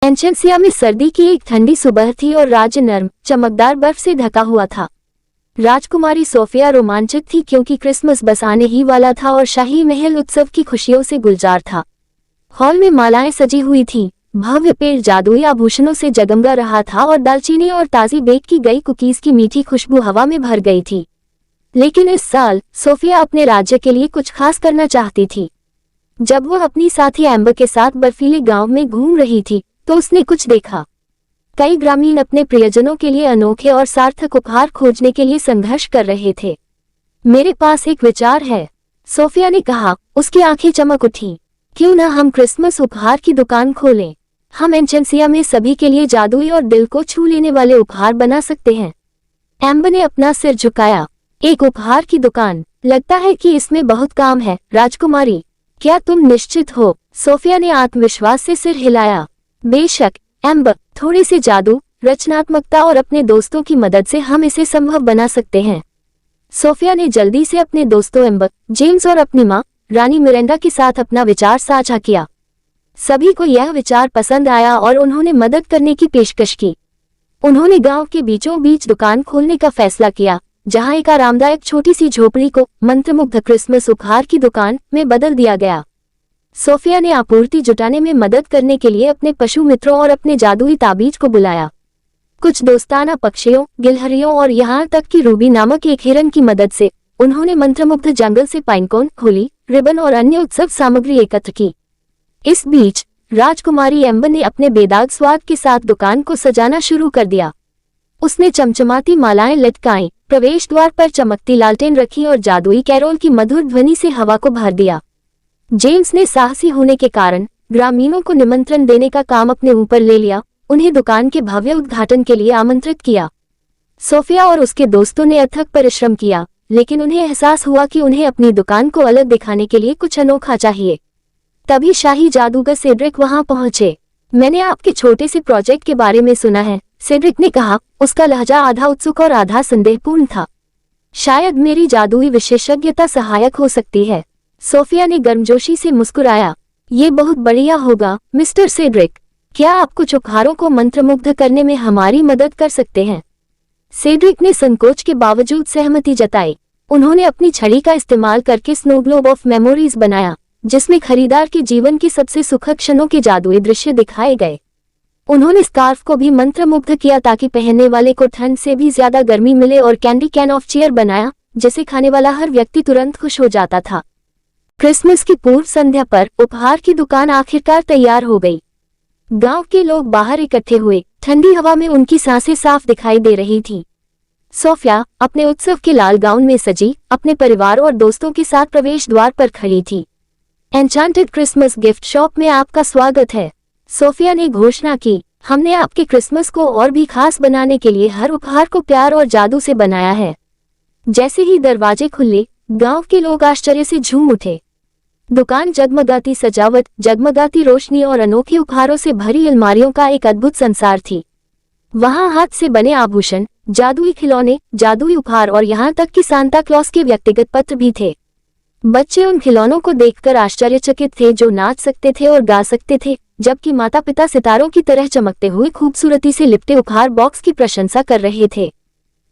एंचेंसिया में सर्दी की एक ठंडी सुबह थी और राज्य नर्म चमकदार बर्फ से ढका हुआ था। राजकुमारी सोफिया रोमांचित थी क्योंकि क्रिसमस बस आने ही वाला था और शाही महल उत्सव की खुशियों से गुलजार था। हॉल में मालाएं सजी हुई थीं, भव्य पेड़ जादुई आभूषणों से जगमगा रहा था और दालचीनी और ताज़ी बेक की गई कुकीज की मीठी खुशबू हवा में भर गई थी। लेकिन इस साल सोफिया अपने राज्य के लिए कुछ खास करना चाहती थी। जब वह अपनी साथी एम्बर के साथ बर्फीले गांव में घूम रही थी तो उसने कुछ देखा। कई ग्रामीण अपने प्रियजनों के लिए अनोखे और सार्थक उपहार खोजने के लिए संघर्ष कर रहे थे। मेरे पास एक विचार है, सोफिया ने कहा। उसकी आंखें चमक उठीं। क्यों न हम क्रिसमस उपहार की दुकान खोलें? हम एंचेंसिया में सभी के लिए जादुई और दिल को छू लेने वाले उपहार बना सकते हैं। एम्बर ने अपना सिर झुकाया। एक उपहार की दुकान? लगता है कि इसमें बहुत काम है, राजकुमारी। क्या तुम निश्चित हो? सोफिया ने आत्मविश्वास से सिर हिलाया। बेशक एम्बर, थोड़ी सी जादू, रचनात्मकता और अपने दोस्तों की मदद से हम इसे संभव बना सकते हैं। सोफिया ने जल्दी से अपने दोस्तों एम्बर, जेम्स और अपनी मां रानी मिरेंडा के साथ अपना विचार साझा किया। सभी को यह विचार पसंद आया और उन्होंने मदद करने की पेशकश की। उन्होंने गांव के बीचों बीच दुकान खोलने का फैसला किया, जहां एक आरामदायक छोटी सी झोपड़ी को मंत्रमुग्ध क्रिसमस उपहार की दुकान में बदल दिया गया। सोफिया ने आपूर्ति जुटाने में मदद करने के लिए अपने पशु मित्रों और अपने जादुई ताबीज को बुलाया। कुछ दोस्ताना पक्षियों, गिलहरियों और यहाँ तक कि रूबी नामक एक हिरन की मदद से उन्होंने मंत्रमुग्ध जंगल से पाइनकोन, होली रिबन और अन्य उत्सव सामग्री एकत्र की। इस बीच राजकुमारी एम्बर ने अपने बेदाग स्वाद के साथ दुकान को सजाना शुरू कर दिया। उसने चमचमाती मालाएं लटकाईं, प्रवेश द्वार पर चमकती लालटेन रखी और जादुई कैरोल की मधुर ध्वनि से हवा को भर दिया। जेम्स ने साहसी होने के कारण ग्रामीणों को निमंत्रण देने का काम अपने ऊपर ले लिया, उन्हें दुकान के भव्य उद्घाटन के लिए आमंत्रित किया। सोफिया और उसके दोस्तों ने अथक परिश्रम किया, लेकिन उन्हें एहसास हुआ कि उन्हें अपनी दुकान को अलग दिखाने के लिए कुछ अनोखा चाहिए। तभी शाही जादूगर सेड्रिक वहां पहुंचे। मैंने आपके छोटे से प्रोजेक्ट के बारे में सुना है, सेड्रिक ने कहा। उसका लहजा आधा उत्सुक और आधा संदेहपूर्ण था। शायद मेरी जादुई विशेषज्ञता सहायक हो सकती है। सोफिया ने गर्मजोशी से मुस्कुराया। ये बहुत बढ़िया होगा, मिस्टर सेड्रिक। क्या आप कुछ उपहारों को मंत्रमुग्ध करने में हमारी मदद कर सकते हैं? सेड्रिक ने संकोच के बावजूद सहमति जताई। उन्होंने अपनी छड़ी का इस्तेमाल करके स्नो ग्लोब ऑफ मेमोरीज बनाया, जिसमें खरीदार के जीवन के सबसे सुखद क्षणों के जादुई दृश्य दिखाए गए। उन्होंने स्कार्फ को भी मंत्रमुग्ध किया ताकि पहनने वाले को ठंड से भी ज्यादा गर्मी मिले और कैंडी कैन ऑफ चीयर बनाया, जिसे खाने वाला हर व्यक्ति तुरंत खुश हो जाता था। क्रिसमस की पूर्व संध्या पर उपहार की दुकान आखिरकार तैयार हो गई। गांव के लोग बाहर इकट्ठे हुए, ठंडी हवा में उनकी सांसें साफ दिखाई दे रही थीं। सोफिया अपने उत्सव के लाल गाउन में सजी अपने परिवार और दोस्तों के साथ प्रवेश द्वार पर खड़ी थी। एन्चांटेड क्रिसमस गिफ्ट शॉप में आपका स्वागत है, सोफिया ने घोषणा की। हमने आपके क्रिसमस को और भी खास बनाने के लिए हर उपहार को प्यार और जादू से बनाया है। जैसे ही दरवाजे खुले, गांव के लोग आश्चर्य से झूम उठे। दुकान जगमगाती सजावट, जगमगाती रोशनी और अनोखे उपहारों से भरी अलमारियों का एक अद्भुत संसार थी। वहां हाथ से बने आभूषण, जादुई खिलौने, जादुई उपहार और यहाँ तक कि सांता क्लॉस के व्यक्तिगत पत्र भी थे। बच्चे उन खिलौनों को देखकर आश्चर्यचकित थे, जो नाच सकते थे और गा सकते थे, जबकि माता पिता सितारों की तरह चमकते हुए खूबसूरती से लिपटे उपहार बॉक्स की प्रशंसा कर रहे थे।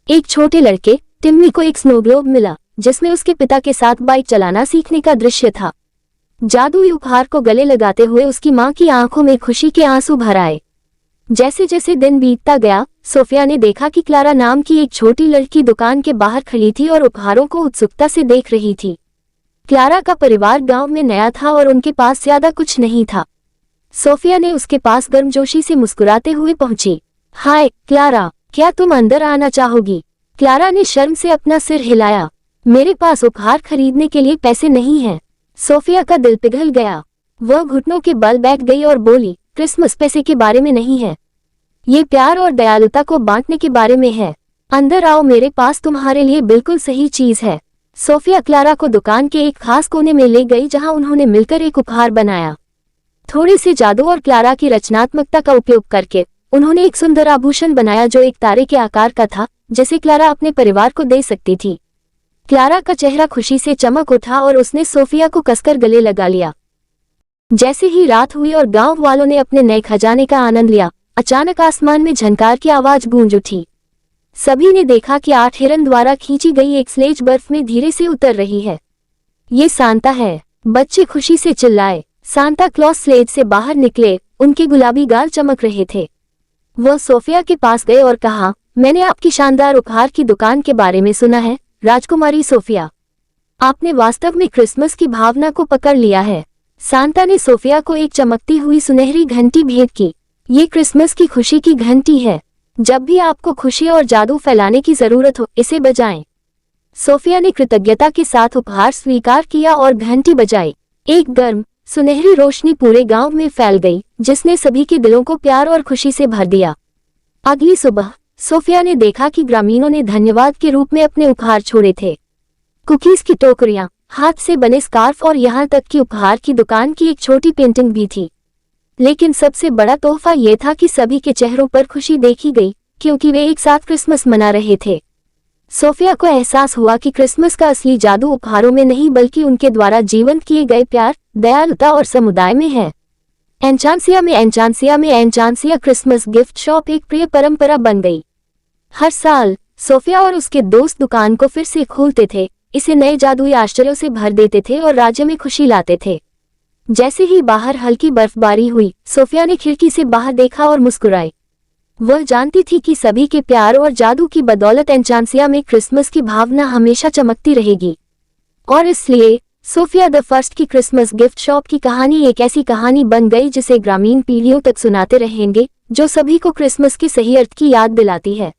एक छोटे लड़के टिम्मी को एक स्नो ग्लोब मिला, जिसमें उसके पिता के साथ बाइक चलाना सीखने का दृश्य था। जादुई उपहार को गले लगाते हुए उसकी मां की आंखों में खुशी के आंसू भर आए। जैसे जैसे दिन बीतता गया, सोफिया ने देखा कि क्लारा नाम की एक छोटी लड़की दुकान के बाहर खड़ी थी और उपहारों को उत्सुकता से देख रही थी। क्लारा का परिवार गांव में नया था और उनके पास ज्यादा कुछ नहीं था। सोफिया ने उसके पास गर्मजोशी से मुस्कुराते हुए पहुंची। हाय क्लारा, क्या तुम अंदर आना चाहोगी? क्लारा ने शर्म से अपना सिर हिलाया। मेरे पास उपहार खरीदने के लिए पैसे नहीं हैं। सोफिया का दिल पिघल गया। वह घुटनों के बल बैठ गई और बोली, क्रिसमस पैसे के बारे में नहीं है, ये प्यार और दयालुता को बांटने के बारे में है। अंदर आओ, मेरे पास तुम्हारे लिए बिल्कुल सही चीज है। सोफिया क्लारा को दुकान के एक खास कोने में ले गई, जहां उन्होंने मिलकर एक उपहार बनाया। थोड़ी सी जादू और क्लारा की रचनात्मकता का उपयोग करके उन्होंने एक सुंदर आभूषण बनाया जो एक तारे के आकार का था, जिसे क्लारा अपने परिवार को दे सकती थी। क्लारा का चेहरा खुशी से चमक उठा और उसने सोफिया को कसकर गले लगा लिया। जैसे ही रात हुई और गांव वालों ने अपने नए खजाने का आनंद लिया, अचानक आसमान में झनकार की आवाज गूंज उठी। सभी ने देखा कि 8 हिरन द्वारा खींची गई एक स्लेज बर्फ में धीरे से उतर रही है। ये सांता है, बच्चे खुशी से चिल्लाए। सांता क्लॉज स्लेज से बाहर निकले, उनके गुलाबी गाल चमक रहे थे। वह सोफिया के पास गए और कहा, मैंने आपकी शानदार उपहार की दुकान के बारे में सुना है, राजकुमारी सोफिया। आपने वास्तव में क्रिसमस की भावना को पकड़ लिया है। सांता ने सोफिया को एक चमकती हुई सुनहरी घंटी भेंट की। ये क्रिसमस की खुशी की घंटी है। जब भी आपको खुशी और जादू फैलाने की जरूरत हो, इसे बजाएं। सोफिया ने कृतज्ञता के साथ उपहार स्वीकार किया और घंटी बजाई। एक गर्म सुनहरी रोशनी पूरे गांव में फैल गई, जिसने सभी के दिलों को प्यार और खुशी से भर दिया। अगली सुबह सोफिया ने देखा कि ग्रामीणों ने धन्यवाद के रूप में अपने उपहार छोड़े थे। कुकीज की टोकरियां, हाथ से बने स्कार्फ और यहाँ तक कि उपहार की दुकान की एक छोटी पेंटिंग भी थी। लेकिन सबसे बड़ा तोहफा ये था कि सभी के चेहरों पर खुशी देखी गई, क्योंकि वे एक साथ क्रिसमस मना रहे थे। सोफिया को एहसास हुआ कि क्रिसमस का असली जादू उपहारों में नहीं बल्कि उनके द्वारा जीवन किए गए प्यार, दयालुता और समुदाय में है। एन्चांसिया में एन्चांसिया क्रिसमस गिफ्ट शॉप एक प्रिय परंपरा बन गई। हर साल सोफिया और उसके दोस्त दुकान को फिर से खोलते थे, इसे नए जादुई आश्चर्यों से भर देते थे और राज्य में खुशी लाते थे। जैसे ही बाहर हल्की बर्फबारी हुई, सोफिया ने खिड़की से बाहर देखा और मुस्कुराई। वह जानती थी कि सभी के प्यार और जादू की बदौलत एन्चांसिया में क्रिसमस की भावना हमेशा चमकती रहेगी। और इसलिए सोफिया द फर्स्ट की क्रिसमस गिफ्ट शॉप की कहानी एक ऐसी कहानी बन गई जिसे ग्रामीण पीढ़ियों तक सुनाते रहेंगे, जो सभी को क्रिसमस के सही अर्थ की याद दिलाती है।